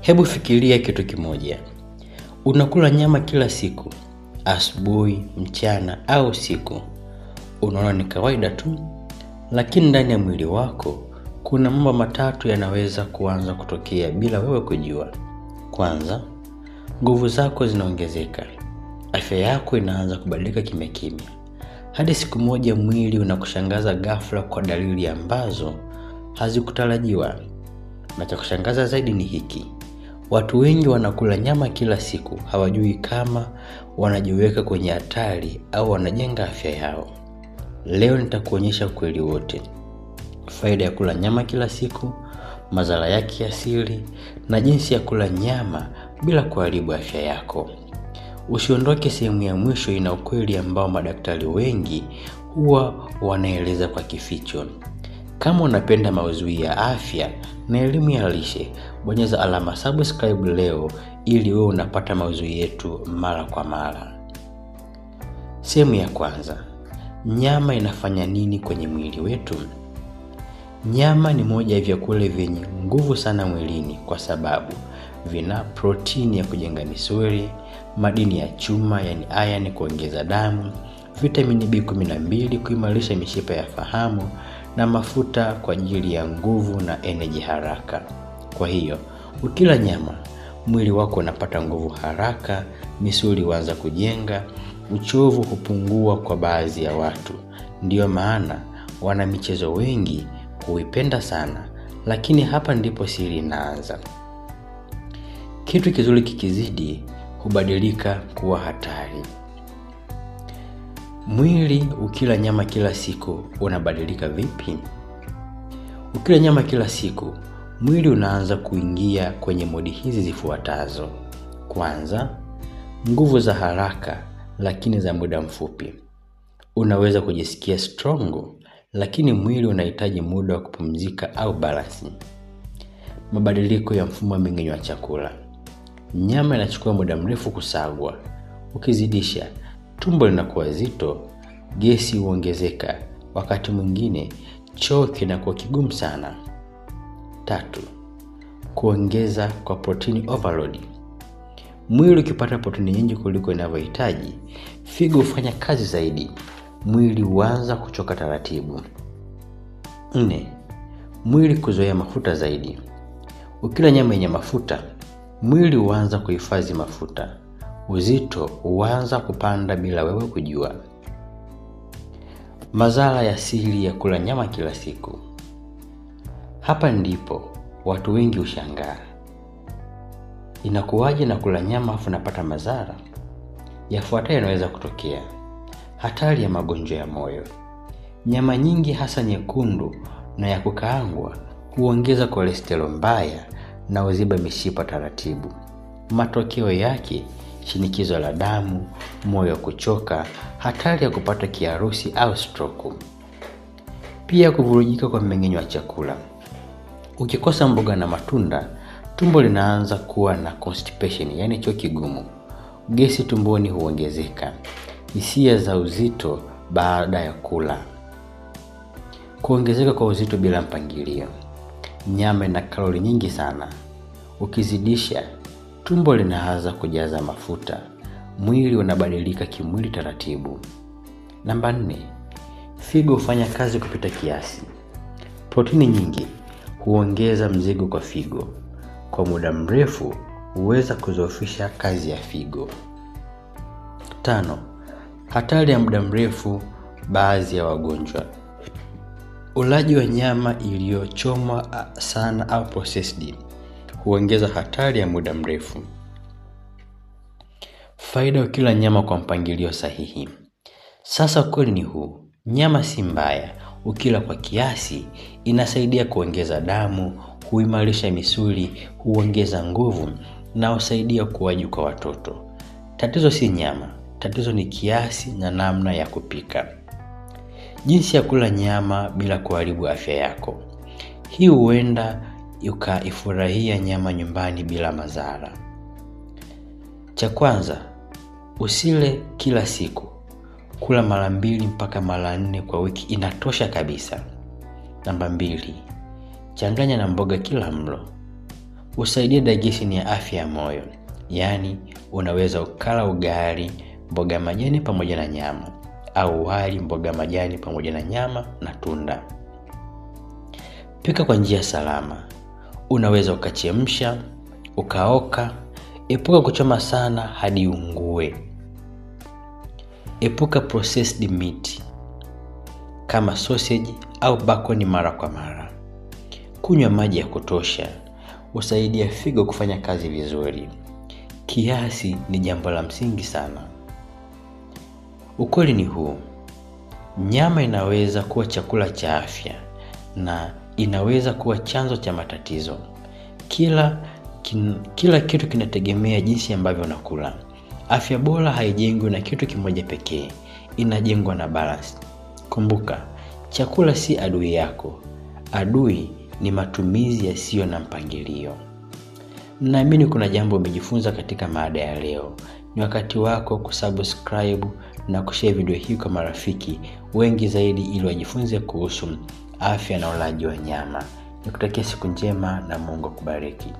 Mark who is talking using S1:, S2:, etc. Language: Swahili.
S1: Hebu fikiria kitu kimoja. Unakula nyama kila siku, asubuhi, mchana au usiku. Unaona ni kawaida tu, lakini ndani ya mwili wako kuna mambo matatu yanaweza kuanza kutokea bila wewe kujua. Kwanza, nguvu zako zinaongezeka. Afya yako inaanza kubadilika kimya kimya. Hadi siku moja mwili unakushangaza ghafla kwa dalili ambazo hazikutarajiwa. Na cha kushangaza zaidi ni hiki. Watu wengi wanakula nyama kila siku, hawajui kama wanajiweka kwenye hatari au wanajenga afya yao. Leo nitakuonyesha ukweli wote. Faida ya kula nyama kila siku, madhara yake asili, na jinsi ya kula nyama bila kuharibu afya yako. Usiondoke, sehemu ya mwisho ina ukweli ambao madaktari wengi huwa wanaeleza kwa kificho. Kama unapenda maudhui ya afya na elimu ya lishe, bonyeza alama subscribe leo ili wewe unapata maudhui yetu mara kwa mara. Sehemu ya kwanza. Nyama inafanya nini kwenye mwili wetu? Nyama ni moja ya vyakula vyenye nguvu sana mwilini kwa sababu vina protini ya kujenga misuli, madini ya chuma yani iron kuongeza damu, vitamini B12 kuimarisha mishipa ya fahamu, na mafuta kwa ajili ya nguvu na energy haraka. Kwa hiyo, ukila nyama, mwili wako unapata nguvu haraka, misuli huanza kujenga, uchovu hupungua kwa baadhi ya watu. Ndiyo maana wana michezo wengi huipenda sana, lakini hapa ndipo siri inaanza. Kitu kizuri kikizidi hubadilika kuwa hatari. Mwili ukila nyama kila siku unabadilika vipi? Ukila nyama kila siku, mwili unaanza kuingia kwenye modi hizi zifuatazo. Kwanza, nguvu za haraka lakini za muda mfupi. Unaweza kujisikia strong, lakini mwili unahitaji muda wa kupumzika au balance. Mabadiliko ya mfumo wa mmeng'enyo wa chakula. Nyama inachukua muda mrefu kusagwa. Ukizidisha, tumbo linakuwa zito, gesi huongezeka, wakati mwingine choo kinakuwa kigumu sana. 3. Kuongeza kwa protein overload. Mwili ukipata protini nyingi kuliko inavyohitaji, figo hufanya kazi zaidi, mwili huanza kuchoka taratibu. 4. Mwili kuzoea mafuta zaidi. Ukila nyama yenye mafuta, mwili huanza kuhifadhi mafuta. Uzito huanza kupanda bila wewe kujua. Madhara ya asili ya kula nyama kila siku. Hapa ndipo watu wengi hushangaa. Inakuwaje na kula nyama afu napata madhara? Yafuatayo yanaweza kutokea. Hatari ya magonjwa ya moyo. Nyama nyingi hasa nyekundu na ya kukaangwa huongeza cholesterol mbaya na huziba mishipa taratibu. Matokeo yake, shinikizo la damu, moyo kuchoka, hatari ya kupata kiharusi au stroke. Pia kuvurugika kwa mmeng'enyo wa chakula. Ukikosa mboga na matunda, tumbo linaanza kuwa na constipation, yani choo kigumu. Gesi tumboni huongezeka. Hisia za uzito baada ya kula. Kuongezeka kwa uzito bila mpangilio. Nyama ina kalori nyingi sana. Ukizidisha, tumbo linaanza kujaza mafuta. Mwili unabadilika kimwili taratibu. Namba 4. Figo hufanya kazi kupita kiasi. Protini nyingi huongeza mzigo kwa figo. Kwa muda mrefu huweza kudhoofisha kazi ya figo. 5. Hatari ya muda mrefu baadhi ya wagonjwa. Ulaji wa nyama iliyochomwa sana au processed huongeza hatari ya muda mrefu. Faida ya kula nyama kwa mpangilio sahihi. Sasa kweli ni huu. Nyama si mbaya. Ukila kwa kiasi inasaidia kuongeza damu, huimarisha misuli, huongeza nguvu na husaidia ukuaji kwa watoto. Tatizo si nyama. Tatizo ni kiasi na namna ya kupika. Jinsi ya kula nyama bila kuharibu afya yako. Hii huenda ukaifurahia nyama nyumbani bila madhara. Cha kwanza, usile kila siku. Kula mara 2 mpaka mara 4 kwa wiki inatosha kabisa. Namba 2, changanya na mboga kila mlo. Husaidia digestion ya afya ya moyo. Yaani unaweza ukala ugali, mboga majani pamoja na nyama, au wali, mboga majani pamoja na nyama na tunda. Pika kwa njia salama. Unaweza ukachemsha, ukaoka. Epuka kuchoma sana hadi ungue. Epuka processed meat kama sausage au bacon mara kwa mara. Kunywa maji ya kutosha. Husaidia figo kufanya kazi vizuri. Kiasi ni jambo la msingi sana. Ukweli ni huu: nyama inaweza kuwa chakula cha afya na inaweza kuwa chanzo cha matatizo. Kila kitu kinategemea jinsi ambavyo unakula. Afya bora haijengwi na kitu kimoja pekee, inajengwa na balance. Kumbuka, chakula si adui yako. Adui ni matumizi yasiyo na mpangilio. Naamini kuna jambo umejifunza katika mada ya leo. Ni wakati wako kusubscribe na kushare video hii kwa marafiki wengi zaidi ili wajifunze kuhusu afya na ulaji wa nyama. Nikutakia siku njema na Mungu akubariki.